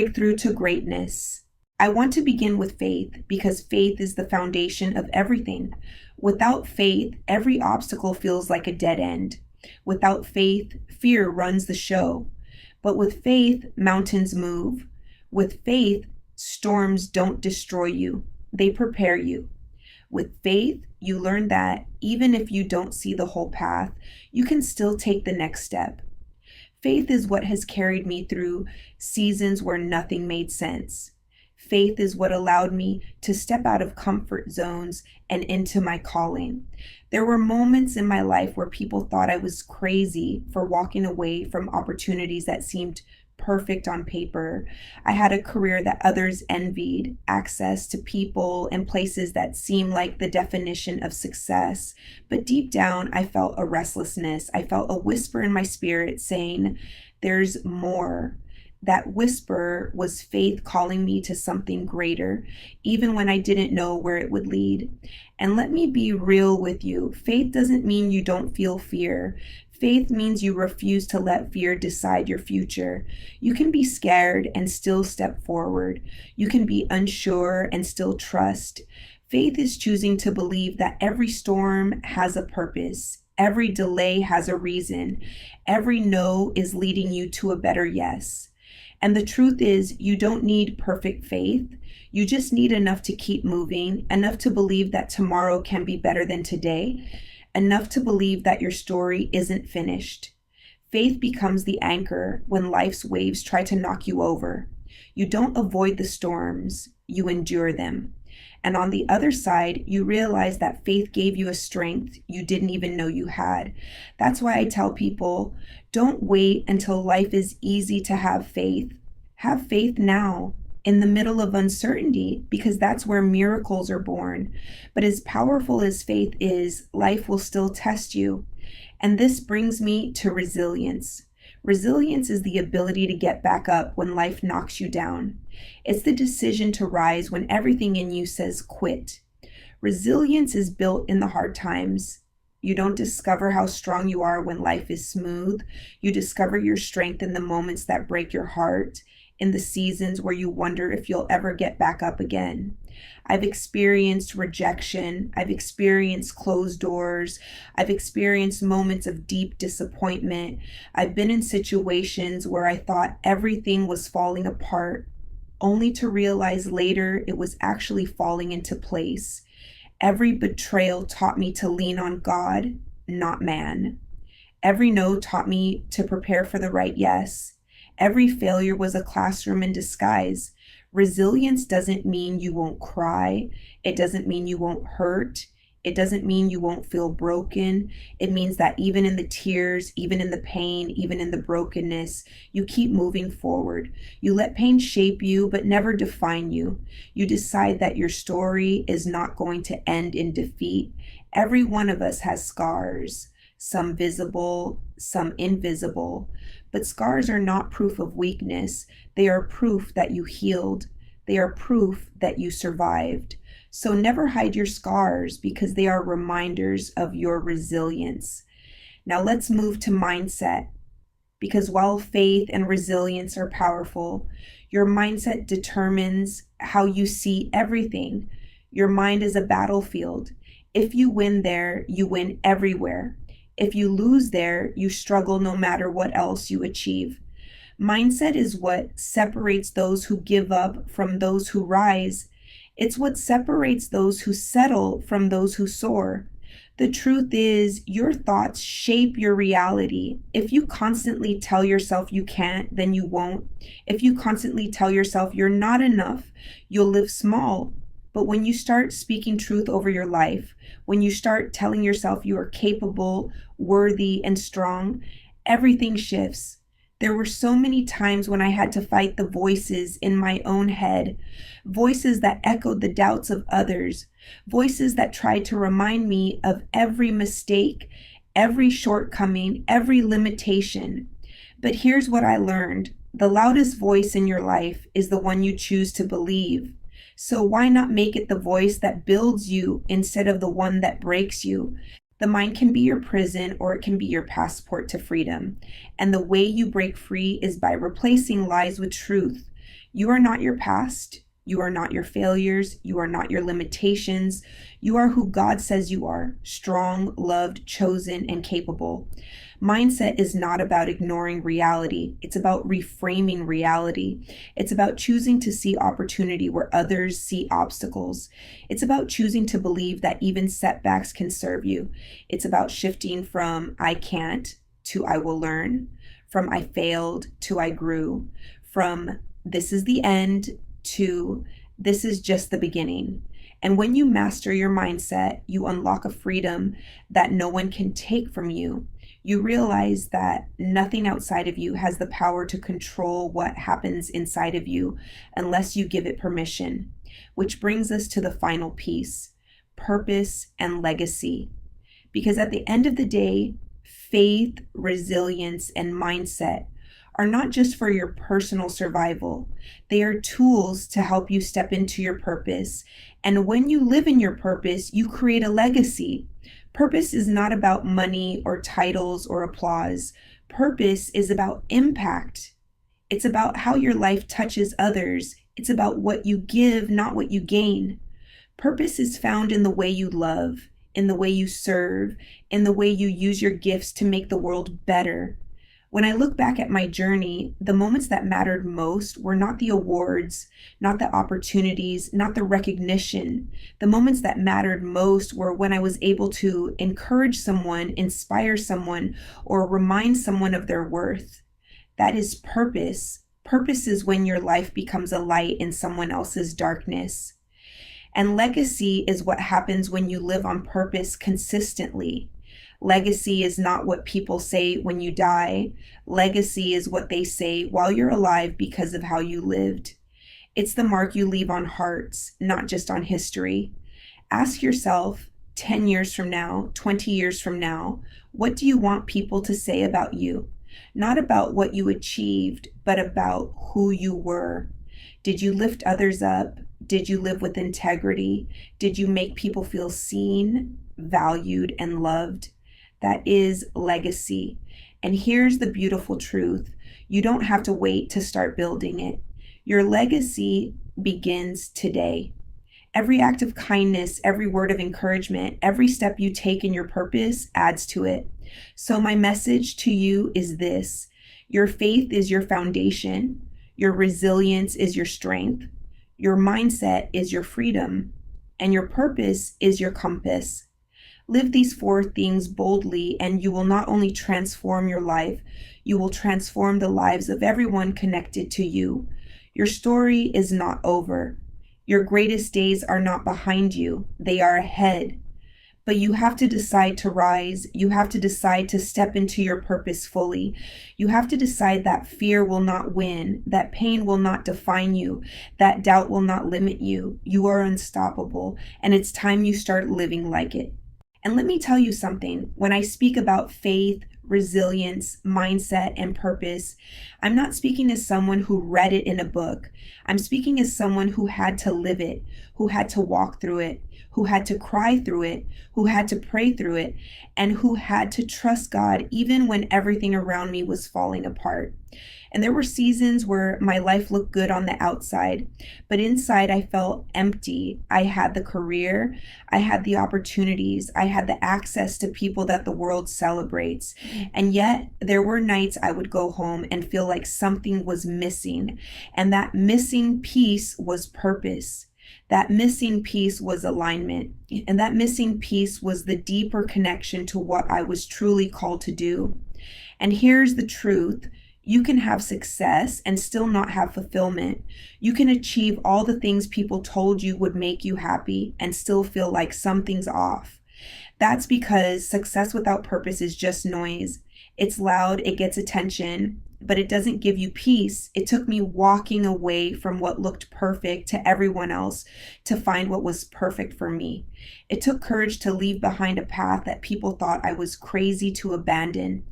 breakthrough to greatness. I want to begin with faith because faith is the foundation of everything. Without faith, every obstacle feels like a dead end. Without faith, fear runs the show. But with faith, mountains move. With faith, storms don't destroy you, they prepare you. With faith, you learn that even if you don't see the whole path, you can still take the next step. Faith is what has carried me through seasons where nothing made sense. Faith is what allowed me to step out of comfort zones and into my calling. There were moments in my life where people thought I was crazy for walking away from opportunities that seemed perfect on paper. I had a career that others envied, access to people and places that seemed like the definition of success. But deep down, I felt a restlessness. I felt a whisper in my spirit saying, "There's more." That whisper was faith calling me to something greater, even when I didn't know where it would lead. And let me be real with you. Faith doesn't mean you don't feel fear. Faith means you refuse to let fear decide your future. You can be scared and still step forward. You can be unsure and still trust. Faith is choosing to believe that every storm has a purpose. Every delay has a reason. Every no is leading you to a better yes. And the truth is, you don't need perfect faith. You just need enough to keep moving, enough to believe that tomorrow can be better than today, enough to believe that your story isn't finished. Faith becomes the anchor when life's waves try to knock you over. You don't avoid the storms, you endure them. And on the other side, you realize that faith gave you a strength you didn't even know you had. That's why I tell people, don't wait until life is easy to have faith. Have faith now, in the middle of uncertainty, because that's where miracles are born. But as powerful as faith is, life will still test you. And this brings me to resilience. Resilience is the ability to get back up when life knocks you down. It's the decision to rise when everything in you says quit. Resilience is built in the hard times. You don't discover how strong you are when life is smooth. You discover your strength in the moments that break your heart, in the seasons where you wonder if you'll ever get back up again. I've experienced rejection. I've experienced closed doors. I've experienced moments of deep disappointment. I've been in situations where I thought everything was falling apart, only to realize later it was actually falling into place. Every betrayal taught me to lean on God, not man. Every no taught me to prepare for the right yes. Every failure was a classroom in disguise. Resilience doesn't mean you won't cry. It doesn't mean you won't hurt. It doesn't mean you won't feel broken. It means that even in the tears, even in the pain, even in the brokenness, you keep moving forward. You let pain shape you, but never define you. You decide that your story is not going to end in defeat. Every one of us has scars, some visible, some invisible. But scars are not proof of weakness. They are proof that you healed. They are proof that you survived. So never hide your scars because they are reminders of your resilience. Now let's move to mindset. Because while faith and resilience are powerful, your mindset determines how you see everything. Your mind is a battlefield. If you win there, you win everywhere. If you lose there, you struggle no matter what else you achieve. Mindset is what separates those who give up from those who rise. It's what separates those who settle from those who soar. The truth is, your thoughts shape your reality. If you constantly tell yourself you can't, then you won't. If you constantly tell yourself you're not enough, you'll live small. But when you start speaking truth over your life, when you start telling yourself you are capable, worthy, and strong, everything shifts. There were so many times when I had to fight the voices in my own head, voices that echoed the doubts of others, voices that tried to remind me of every mistake, every shortcoming, every limitation. But here's what I learned. The loudest voice in your life is the one you choose to believe. So why not make it the voice that builds you instead of the one that breaks you? The mind can be your prison or it can be your passport to freedom. And the way you break free is by replacing lies with truth. You are not your past. You are not your failures. You are not your limitations. You are who God says you are: strong, loved, chosen, and capable. Mindset is not about ignoring reality. It's about reframing reality. It's about choosing to see opportunity where others see obstacles. It's about choosing to believe that even setbacks can serve you. It's about shifting from "I can't" to "I will learn," from "I failed" to "I grew," from "this is the end" to "this is just the beginning." And when you master your mindset, you unlock a freedom that no one can take from you. You realize that nothing outside of you has the power to control what happens inside of you unless you give it permission. Which brings us to the final piece: purpose and legacy. Because at the end of the day, faith, resilience, and mindset are not just for your personal survival. They are tools to help you step into your purpose. And when you live in your purpose, you create a legacy. Purpose is not about money or titles or applause. Purpose is about impact. It's about how your life touches others. It's about what you give, not what you gain. Purpose is found in the way you love, in the way you serve, in the way you use your gifts to make the world better. When I look back at my journey, the moments that mattered most were not the awards, not the opportunities, not the recognition. The moments that mattered most were when I was able to encourage someone, inspire someone, or remind someone of their worth. That is purpose. Purpose is when your life becomes a light in someone else's darkness. And legacy is what happens when you live on purpose consistently. Legacy is not what people say when you die. Legacy is what they say while you're alive because of how you lived. It's the mark you leave on hearts, not just on history. Ask yourself, 10 years from now, 20 years from now, what do you want people to say about you? Not about what you achieved, but about who you were. Did you lift others up? Did you live with integrity? Did you make people feel seen, valued, and loved? That is legacy. And here's the beautiful truth: you don't have to wait to start building it. Your legacy begins today. Every act of kindness, every word of encouragement, every step you take in your purpose adds to it. So my message to you is this: your faith is your foundation. Your resilience is your strength. Your mindset is your freedom. And your purpose is your compass. Live these 4 things boldly, and you will not only transform your life, you will transform the lives of everyone connected to you. Your story is not over. Your greatest days are not behind you. They are ahead. But you have to decide to rise. You have to decide to step into your purpose fully. You have to decide that fear will not win, that pain will not define you, that doubt will not limit you. You are unstoppable, and it's time you start living like it. And let me tell you something. When I speak about faith, resilience, mindset, and purpose, I'm not speaking as someone who read it in a book. I'm speaking as someone who had to live it, who had to walk through it, who had to cry through it, who had to pray through it, and who had to trust God even when everything around me was falling apart. And there were seasons where my life looked good on the outside, but inside I felt empty. I had the career, I had the opportunities, I had the access to people that the world celebrates. And yet there were nights I would go home and feel like something was missing. And that missing piece was purpose. That missing piece was alignment. And that missing piece was the deeper connection to what I was truly called to do. And here's the truth. You can have success and still not have fulfillment. You can achieve all the things people told you would make you happy and still feel like something's off. That's because success without purpose is just noise. It's loud, it gets attention, but it doesn't give you peace. It took me walking away from what looked perfect to everyone else to find what was perfect for me. It took courage to leave behind a path that people thought I was crazy to abandon.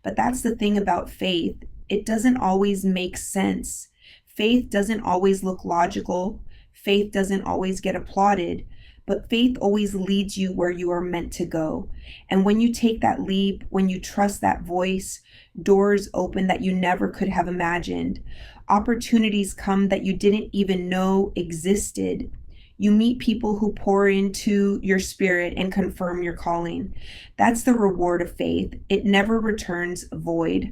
But that's the thing about faith. It doesn't always make sense. Faith doesn't always look logical. Faith doesn't always get applauded, but faith always leads you where you are meant to go. And when you take that leap, when you trust that voice, doors open that you never could have imagined. Opportunities come that you didn't even know existed. You meet people who pour into your spirit and confirm your calling. That's the reward of faith. It never returns void.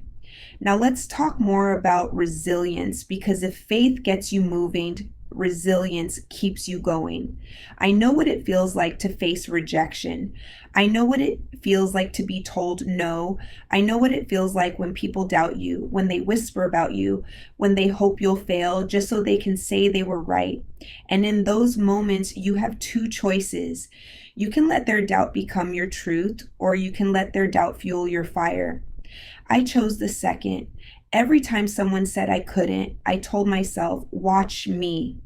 Now let's talk more about resilience, because if faith gets you moving, resilience keeps you going. I know what it feels like to face rejection. I know what it feels like to be told no. I know what it feels like when people doubt you, when they whisper about you, when they hope you'll fail just so they can say they were right. And in those moments, you have two choices. You can let their doubt become your truth, or you can let their doubt fuel your fire. I chose the second. Every time someone said I couldn't, I told myself, watch me.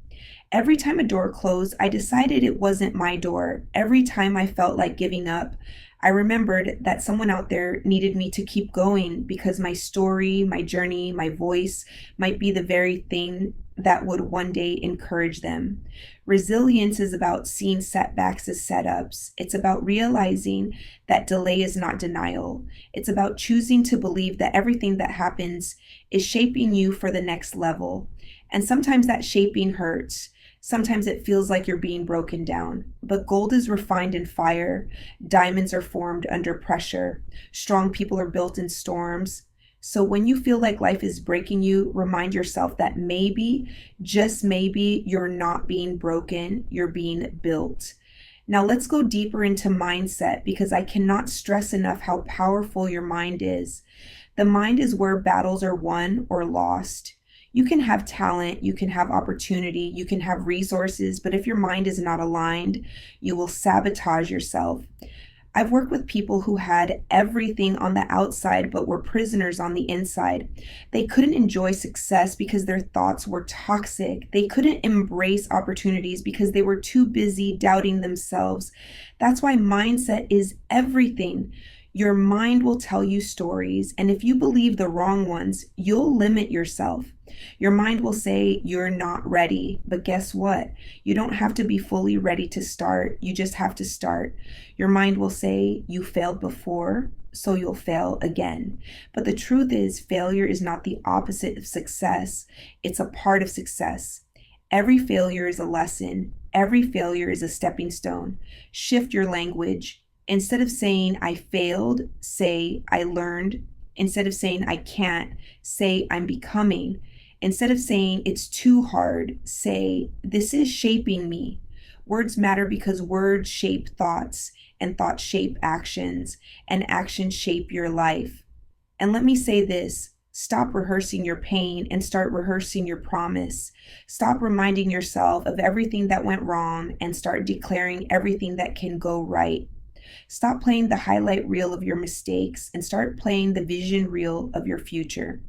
Every time a door closed, I decided it wasn't my door. Every time I felt like giving up, I remembered that someone out there needed me to keep going, because my story, my journey, my voice might be the very thing that would one day encourage them. Resilience is about seeing setbacks as setups. It's about realizing that delay is not denial. It's about choosing to believe that everything that happens is shaping you for the next level. And sometimes that shaping hurts. Sometimes it feels like you're being broken down. But gold is refined in fire. Diamonds are formed under pressure. Strong people are built in storms. So when you feel like life is breaking you, remind yourself that maybe, just maybe, you're not being broken, you're being built. Now let's go deeper into mindset, because I cannot stress enough how powerful your mind is. The mind is where battles are won or lost. You can have talent, you can have opportunity, you can have resources, but if your mind is not aligned, you will sabotage yourself. I've worked with people who had everything on the outside but were prisoners on the inside. They couldn't enjoy success because their thoughts were toxic. They couldn't embrace opportunities because they were too busy doubting themselves. That's why mindset is everything. Your mind will tell you stories, and if you believe the wrong ones, you'll limit yourself. Your mind will say you're not ready, but guess what? You don't have to be fully ready to start. You just have to start. Your mind will say you failed before, so you'll fail again. But the truth is, failure is not the opposite of success. It's a part of success. Every failure is a lesson. Every failure is a stepping stone. Shift your language. Instead of saying I failed, say I learned. Instead of saying I can't, say I'm becoming. Instead of saying it's too hard, say this is shaping me. Words matter because words shape thoughts, and thoughts shape actions, and actions shape your life. And let me say this, stop rehearsing your pain and start rehearsing your promise. Stop reminding yourself of everything that went wrong and start declaring everything that can go right. Stop playing the highlight reel of your mistakes and start playing the vision reel of your future.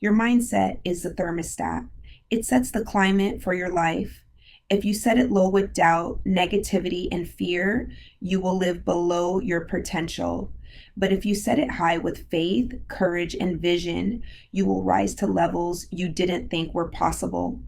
Your mindset is the thermostat. It sets the climate for your life. If you set it low with doubt, negativity, and fear, you will live below your potential. But if you set it high with faith, courage, and vision, you will rise to levels you didn't think were possible.